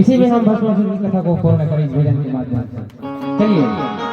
इसी में हम भस्मासुर की कथा को पूर्ण करें इस भजन के माध्यम से। चलिए।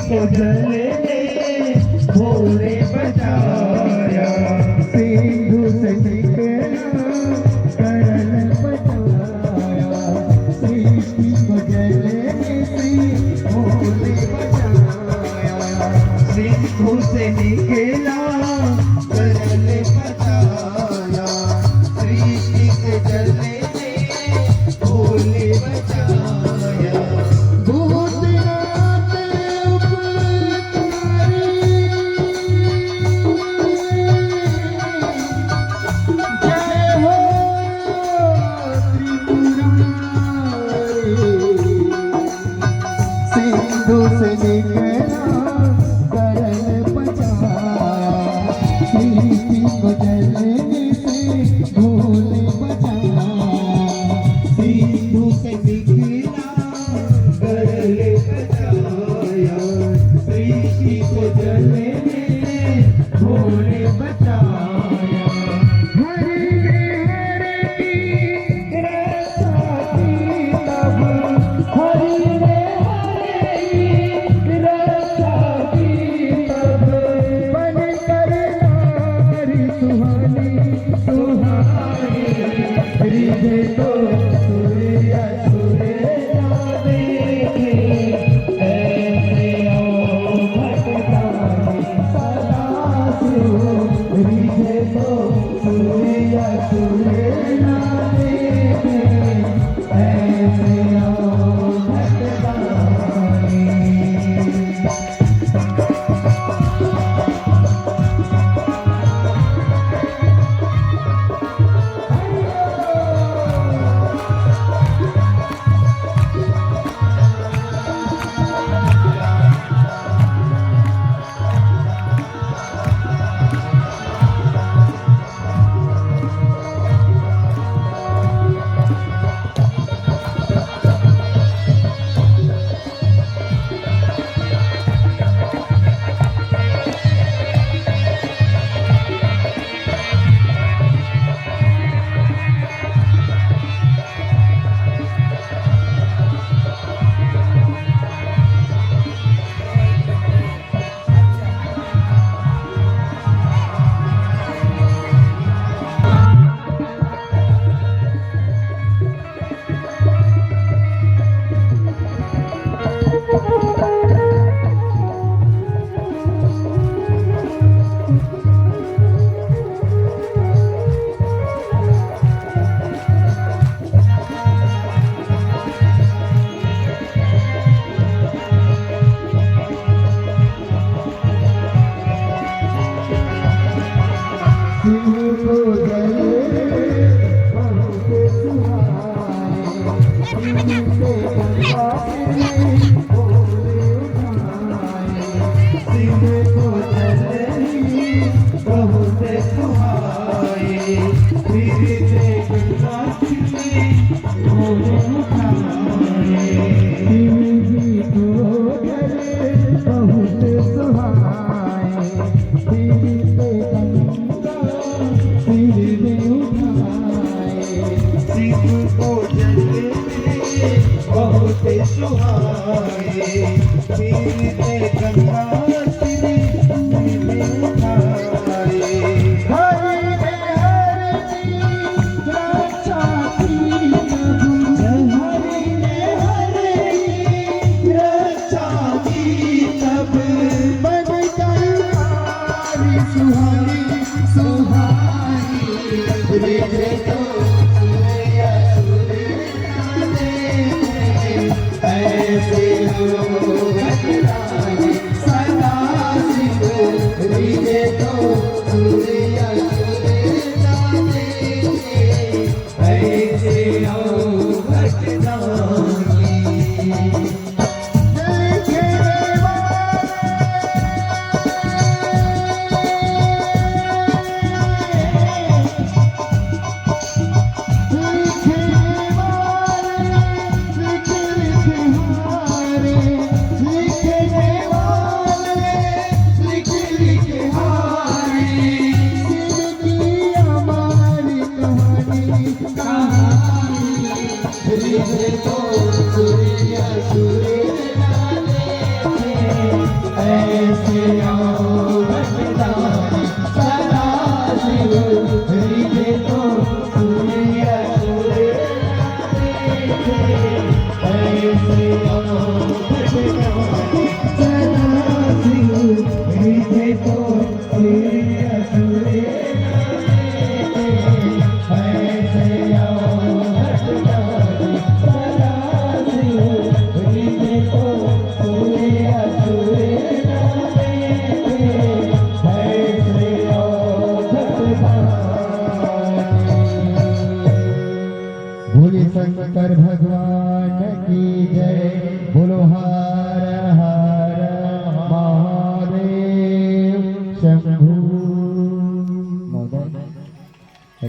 को जले भोले बचाया सिंधु से निकला करन बचाया प्रीति को जले से निकला करल बचाया, सृष्टि को चलने भोले बचाया। भूत रात ऊपर तुम्हारी, जय हो त्रिपुरारी। सिंधु से निकला करल बचाया, सृष्टि को जलने से भोले बचाया। सिंधु से निकला करल बचाया, सृष्टि को जलने से भोले बचाया। हरि हरि रक्षा की तब, हरि रक्षा की तब, बन कर नारी सुहानी सुहानी। हृदय तो सूर्य सूर्य ना देखे, ऐसे ओ भटकाए सदा शिव। हृदय तो सूर्य सूर्य ना देखे, ऐसे ओ भटकाए। बहुत सुहाए, पीते गंगा तेरे में उठाए। हरि हरि रक्षा की तब, हरि रक्षा की तब, बन कर नारी सुहानी सुहानी। हृदय तो सूर्य सूर्य ना देखे, ऐसे हो भटकाए सदा शिव। हृदय तो सूर्य सूर्य ना देखे, ऐसे हो भटकाए। तो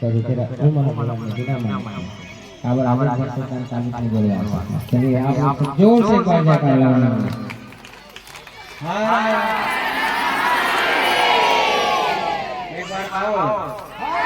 कभी तेरा उम्र बोला में बिना माने अब आवाज वर्ष का 40 नहीं बोले आप चलिए आप जोर से बाज कर लगाना हां एक बार आओ